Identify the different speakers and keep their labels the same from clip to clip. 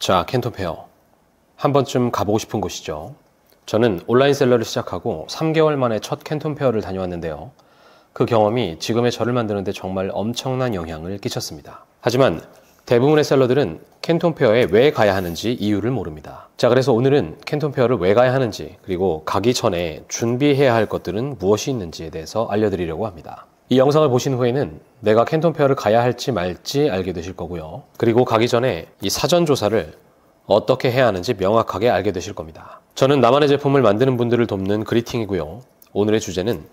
Speaker 1: 자, 캔톤페어. 한 번쯤 가보고 싶은 곳이죠. 저는 온라인 셀러를 시작하고 3개월 만에 첫 캔톤페어를 다녀왔는데요. 그 경험이 지금의 저를 만드는데 정말 엄청난 영향을 끼쳤습니다. 하지만 대부분의 셀러들은 캔톤페어에 왜 가야 하는지 이유를 모릅니다. 자, 그래서 오늘은 캔톤페어를 왜 가야 하는지, 그리고 가기 전에 준비해야 할 것들은 무엇이 있는지에 대해서 알려드리려고 합니다. 이 영상을 보신 후에는 내가 캔톤페어를 가야 할지 말지 알게 되실 거고요. 그리고 가기 전에 이 사전 조사를 어떻게 해야 하는지 명확하게 알게 되실 겁니다. 저는 나만의 제품을 만드는 분들을 돕는 그리팅이고요. 오늘의 주제는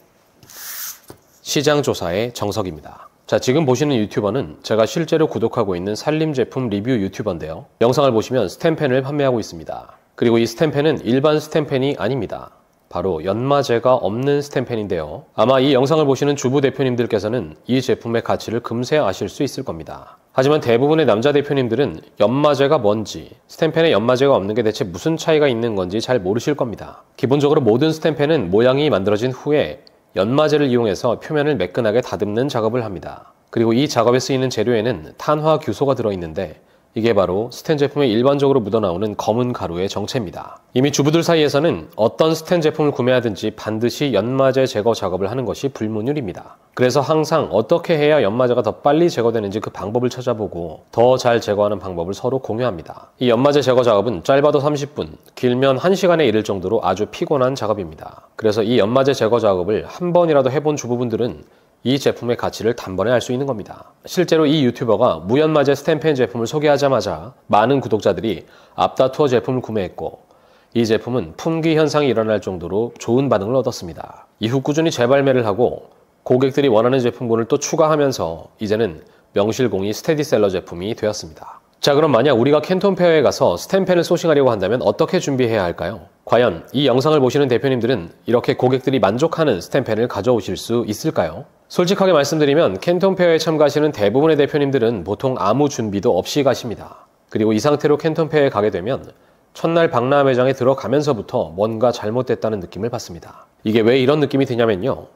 Speaker 1: 시장 조사의 정석입니다. 자, 지금 보시는 유튜버는 제가 실제로 구독하고 있는 살림 제품 리뷰 유튜버인데요. 영상을 보시면 스탬펜을 판매하고 있습니다. 그리고 이 스탬펜은 일반 스탬펜이 아닙니다. 바로 연마제가 없는 스탬펜인데요. 아마 이 영상을 보시는 주부 대표님들께서는 이 제품의 가치를 금세 아실 수 있을 겁니다. 하지만 대부분의 남자 대표님들은 연마제가 뭔지, 스탬펜에 연마제가 없는 게 대체 무슨 차이가 있는 건지 잘 모르실 겁니다. 기본적으로 모든 스탬펜은 모양이 만들어진 후에 연마제를 이용해서 표면을 매끈하게 다듬는 작업을 합니다. 그리고 이 작업에 쓰이는 재료에는 탄화규소가 들어있는데 이게 바로 스텐 제품에 일반적으로 묻어나오는 검은 가루의 정체입니다. 이미 주부들 사이에서는 어떤 스텐 제품을 구매하든지 반드시 연마제 제거 작업을 하는 것이 불문율입니다. 그래서 항상 어떻게 해야 연마제가 더 빨리 제거되는지 그 방법을 찾아보고 더 잘 제거하는 방법을 서로 공유합니다. 이 연마제 제거 작업은 짧아도 30분, 길면 1시간에 이를 정도로 아주 피곤한 작업입니다. 그래서 이 연마제 제거 작업을 한 번이라도 해본 주부분들은 이 제품의 가치를 단번에 알 수 있는 겁니다. 실제로 이 유튜버가 무연마제 스탬펜 제품을 소개하자마자 많은 구독자들이 앞다투어 제품을 구매했고 이 제품은 품귀 현상이 일어날 정도로 좋은 반응을 얻었습니다. 이후 꾸준히 재발매를 하고 고객들이 원하는 제품군을 또 추가하면서 이제는 명실공히 스테디셀러 제품이 되었습니다. 자, 그럼 만약 우리가 캔톤페어에 가서 스탬펜을 소싱하려고 한다면 어떻게 준비해야 할까요? 과연 이 영상을 보시는 대표님들은 이렇게 고객들이 만족하는 스탬펜을 가져오실 수 있을까요? 솔직하게 말씀드리면 캔톤페어에 참가하시는 대부분의 대표님들은 보통 아무 준비도 없이 가십니다. 그리고 이 상태로 캔톤페어에 가게 되면 첫날 박람 매장에 들어가면서부터 뭔가 잘못됐다는 느낌을 받습니다. 이게 왜 이런 느낌이 드냐면요.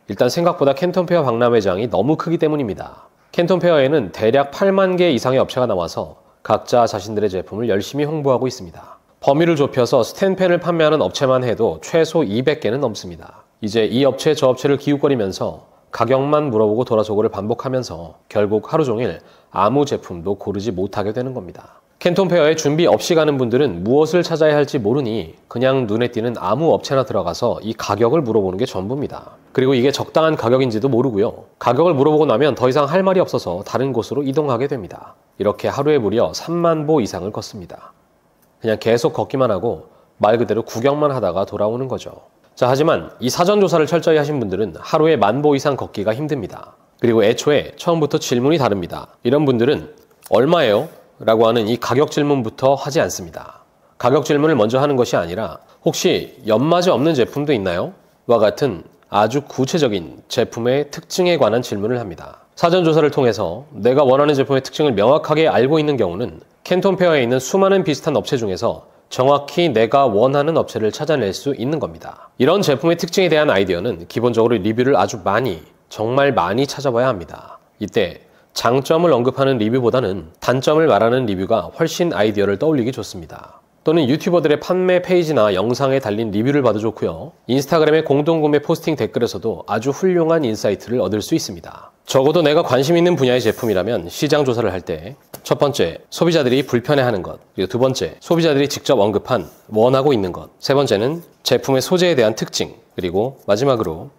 Speaker 1: 일단 생각보다 캔톤페어 박람 매장이 너무 크기 때문입니다. 캔톤페어에는 대략 8만 개 이상의 업체가 나와서 각자 자신들의 제품을 열심히 홍보하고 있습니다. 범위를 좁혀서 스탬펜을 판매하는 업체만 해도 최소 200개는 넘습니다. 이제 이 업체 저 업체를 기웃거리면서 가격만 물어보고 돌아서고를 반복하면서 결국 하루 종일 아무 제품도 고르지 못하게 되는 겁니다. 캔톤페어에 준비 없이 가는 분들은 무엇을 찾아야 할지 모르니 그냥 눈에 띄는 아무 업체나 들어가서 이 가격을 물어보는 게 전부입니다. 그리고 이게 적당한 가격인지도 모르고요. 가격을 물어보고 나면 더 이상 할 말이 없어서 다른 곳으로 이동하게 됩니다. 이렇게 하루에 무려 3만 보 이상을 걷습니다. 그냥 계속 걷기만 하고 말 그대로 구경만 하다가 돌아오는 거죠. 자, 하지만 이 사전조사를 철저히 하신 분들은 하루에 10,000보 이상 걷기가 힘듭니다. 그리고 애초에 처음부터 질문이 다릅니다. 이런 분들은 얼마예요? 라고 하는 이 가격 질문부터 하지 않습니다. 가격 질문을 먼저 하는 것이 아니라 혹시 연마제 없는 제품도 있나요? 와 같은 아주 구체적인 제품의 특징에 관한 질문을 합니다. 사전조사를 통해서 내가 원하는 제품의 특징을 명확하게 알고 있는 경우는 캔톤페어에 있는 수많은 비슷한 업체 중에서 정확히 내가 원하는 업체를 찾아낼 수 있는 겁니다. 이런 제품의 특징에 대한 아이디어는 기본적으로 리뷰를 아주 많이, 정말 많이 찾아봐야 합니다. 이때 장점을 언급하는 리뷰보다는 단점을 말하는 리뷰가 훨씬 아이디어를 떠올리기 좋습니다. 또는 유튜버들의 판매 페이지나 영상에 달린 리뷰를 봐도 좋고요. 인스타그램의 공동구매 포스팅 댓글에서도 아주 훌륭한 인사이트를 얻을 수 있습니다. 적어도 내가 관심 있는 분야의 제품이라면 시장 조사를 할 때 첫 번째, 소비자들이 불편해하는 것. 그리고 두 번째, 소비자들이 직접 언급한 원하고 있는 것. 세 번째는 제품의 소재에 대한 특징. 그리고 마지막으로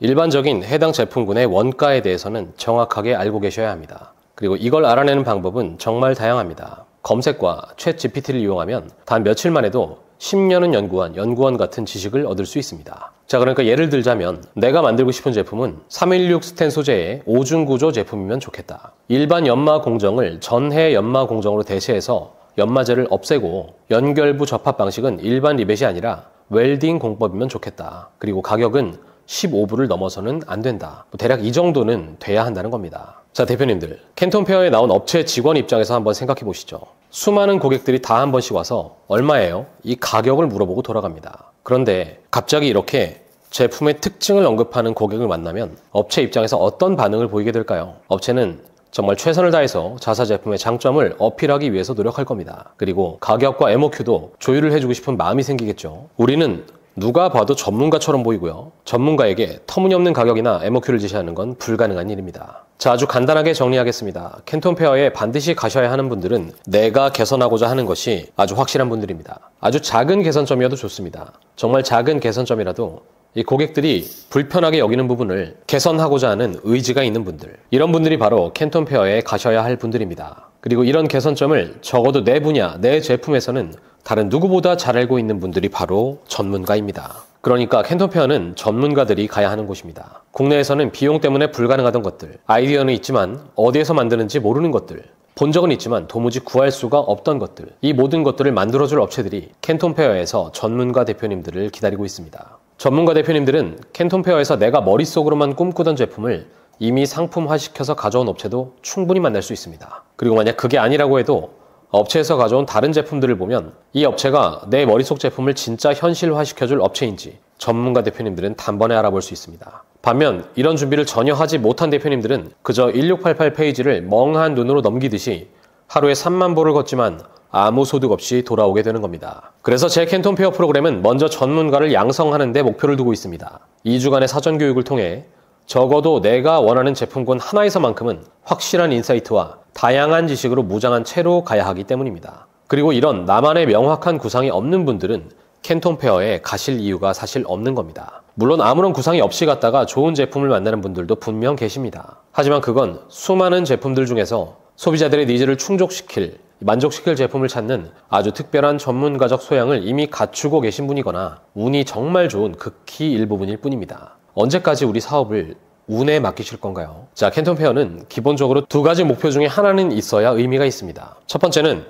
Speaker 1: 일반적인 해당 제품군의 원가에 대해서는 정확하게 알고 계셔야 합니다. 그리고 이걸 알아내는 방법은 정말 다양합니다. 검색과 챗 GPT를 이용하면 단 며칠만 해도 10년은 연구한 연구원 같은 지식을 얻을 수 있습니다. 자, 그러니까 예를 들자면 내가 만들고 싶은 제품은 316 스텐 소재의 5중 구조 제품이면 좋겠다. 일반 연마 공정을 전해 연마 공정으로 대체해서 연마제를 없애고 연결부 접합 방식은 일반 리벳이 아니라 웰딩 공법이면 좋겠다. 그리고 가격은 15불을 넘어서는 안 된다. 대략 이 정도는 돼야 한다는 겁니다. 자, 대표님들, 캔톤페어에 나온 업체 직원 입장에서 한번 생각해 보시죠. 수많은 고객들이 다 한 번씩 와서 얼마예요? 이 가격을 물어보고 돌아갑니다. 그런데 갑자기 이렇게 제품의 특징을 언급하는 고객을 만나면 업체 입장에서 어떤 반응을 보이게 될까요? 업체는 정말 최선을 다해서 자사 제품의 장점을 어필하기 위해서 노력할 겁니다. 그리고 가격과 MOQ도 조율을 해주고 싶은 마음이 생기겠죠. 우리는 누가 봐도 전문가처럼 보이고요. 전문가에게 터무니없는 가격이나 MOQ를 제시하는 건 불가능한 일입니다. 자, 아주 간단하게 정리하겠습니다. 캔톤 페어에 반드시 가셔야 하는 분들은 내가 개선하고자 하는 것이 아주 확실한 분들입니다. 아주 작은 개선점이어도 좋습니다. 정말 작은 개선점이라도 이 고객들이 불편하게 여기는 부분을 개선하고자 하는 의지가 있는 분들, 이런 분들이 바로 캔톤 페어에 가셔야 할 분들입니다. 그리고 이런 개선점을 적어도 내 분야, 내 제품에서는 다른 누구보다 잘 알고 있는 분들이 바로 전문가입니다. 그러니까 캔톤 페어는 전문가들이 가야 하는 곳입니다. 국내에서는 비용 때문에 불가능하던 것들, 아이디어는 있지만 어디에서 만드는지 모르는 것들, 본 적은 있지만 도무지 구할 수가 없던 것들, 이 모든 것들을 만들어줄 업체들이 캔톤 페어에서 전문가 대표님들을 기다리고 있습니다. 전문가 대표님들은 캔톤 페어에서 내가 머릿속으로만 꿈꾸던 제품을 이미 상품화시켜서 가져온 업체도 충분히 만날 수 있습니다. 그리고 만약 그게 아니라고 해도 업체에서 가져온 다른 제품들을 보면 이 업체가 내 머릿속 제품을 진짜 현실화시켜줄 업체인지 전문가 대표님들은 단번에 알아볼 수 있습니다. 반면 이런 준비를 전혀 하지 못한 대표님들은 그저 1688 페이지를 멍한 눈으로 넘기듯이 하루에 3만 보를 걷지만 아무 소득 없이 돌아오게 되는 겁니다. 그래서 제 캔톤 페어 프로그램은 먼저 전문가를 양성하는 데 목표를 두고 있습니다. 2주간의 사전 교육을 통해 적어도 내가 원하는 제품군 하나에서만큼은 확실한 인사이트와 다양한 지식으로 무장한 채로 가야 하기 때문입니다. 그리고 이런 나만의 명확한 구상이 없는 분들은 캔톤 페어에 가실 이유가 사실 없는 겁니다. 물론 아무런 구상이 없이 갔다가 좋은 제품을 만나는 분들도 분명 계십니다. 하지만 그건 수많은 제품들 중에서 소비자들의 니즈를 충족시킬, 만족시킬 제품을 찾는 아주 특별한 전문가적 소양을 이미 갖추고 계신 분이거나 운이 정말 좋은 극히 일부분일 뿐입니다. 언제까지 우리 사업을 운에 맡기실 건가요? 자, 캔톤 페어는 기본적으로 두 가지 목표 중에 하나는 있어야 의미가 있습니다. 첫 번째는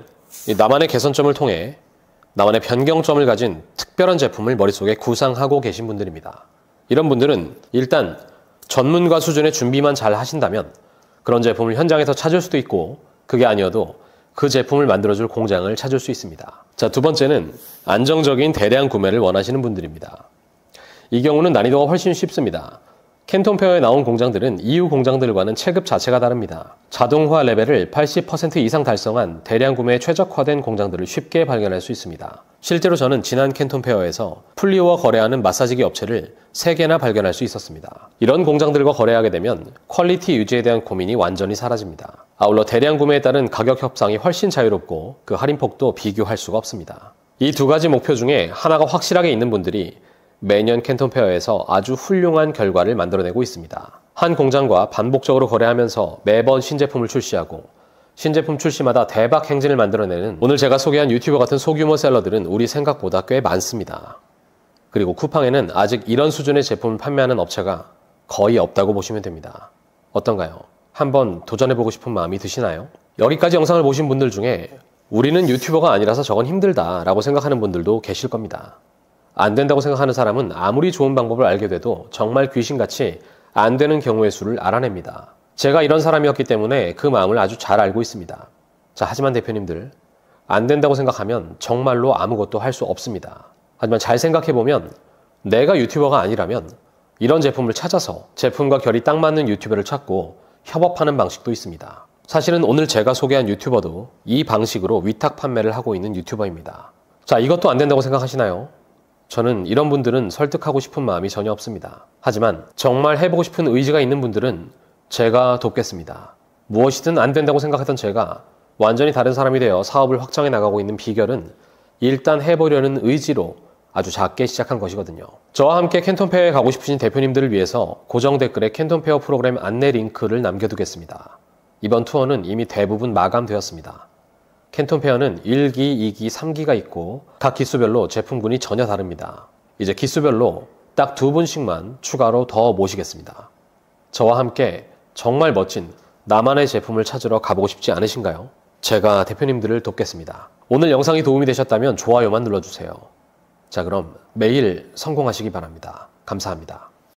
Speaker 1: 나만의 개선점을 통해 나만의 변경점을 가진 특별한 제품을 머릿속에 구상하고 계신 분들입니다. 이런 분들은 일단 전문가 수준의 준비만 잘 하신다면 그런 제품을 현장에서 찾을 수도 있고, 그게 아니어도 그 제품을 만들어줄 공장을 찾을 수 있습니다. 자, 두 번째는 안정적인 대량 구매를 원하시는 분들입니다. 이 경우는 난이도가 훨씬 쉽습니다. 캔톤 페어에 나온 공장들은 이후 공장들과는 체급 자체가 다릅니다. 자동화 레벨을 80% 이상 달성한 대량 구매에 최적화된 공장들을 쉽게 발견할 수 있습니다. 실제로 저는 지난 캔톤 페어에서 풀리오와 거래하는 마사지기 업체를 3개나 발견할 수 있었습니다. 이런 공장들과 거래하게 되면 퀄리티 유지에 대한 고민이 완전히 사라집니다. 아울러 대량 구매에 따른 가격 협상이 훨씬 자유롭고 그 할인폭도 비교할 수가 없습니다. 이 두 가지 목표 중에 하나가 확실하게 있는 분들이 매년 캔톤 페어에서 아주 훌륭한 결과를 만들어내고 있습니다. 한 공장과 반복적으로 거래하면서 매번 신제품을 출시하고 신제품 출시마다 대박 행진을 만들어내는 오늘 제가 소개한 유튜버 같은 소규모 셀러들은 우리 생각보다 꽤 많습니다. 그리고 쿠팡에는 아직 이런 수준의 제품을 판매하는 업체가 거의 없다고 보시면 됩니다. 어떤가요? 한번 도전해보고 싶은 마음이 드시나요? 여기까지 영상을 보신 분들 중에 우리는 유튜버가 아니라서 저건 힘들다 라고 생각하는 분들도 계실 겁니다. 안 된다고 생각하는 사람은 아무리 좋은 방법을 알게 돼도 정말 귀신같이 안 되는 경우의 수를 알아냅니다. 제가 이런 사람이었기 때문에 그 마음을 아주 잘 알고 있습니다. 자, 하지만 대표님들, 안 된다고 생각하면 정말로 아무것도 할 수 없습니다. 하지만 잘 생각해보면 내가 유튜버가 아니라면 이런 제품을 찾아서 제품과 결이 딱 맞는 유튜버를 찾고 협업하는 방식도 있습니다. 사실은 오늘 제가 소개한 유튜버도 이 방식으로 위탁 판매를 하고 있는 유튜버입니다. 자, 이것도 안 된다고 생각하시나요? 저는 이런 분들은 설득하고 싶은 마음이 전혀 없습니다. 하지만 정말 해보고 싶은 의지가 있는 분들은 제가 돕겠습니다. 무엇이든 안 된다고 생각했던 제가 완전히 다른 사람이 되어 사업을 확장해 나가고 있는 비결은 일단 해보려는 의지로 아주 작게 시작한 것이거든요. 저와 함께 캔톤 페어에 가고 싶으신 대표님들을 위해서 고정 댓글에 캔톤 페어 프로그램 안내 링크를 남겨두겠습니다. 이번 투어는 이미 대부분 마감되었습니다. 캔톤 페어는 1기, 2기, 3기가 있고 각 기수별로 제품군이 전혀 다릅니다. 이제 기수별로 딱 2분씩만 추가로 더 모시겠습니다. 저와 함께 정말 멋진 나만의 제품을 찾으러 가보고 싶지 않으신가요? 제가 대표님들을 돕겠습니다. 오늘 영상이 도움이 되셨다면 좋아요만 눌러주세요. 자, 그럼 매일 성공하시기 바랍니다. 감사합니다.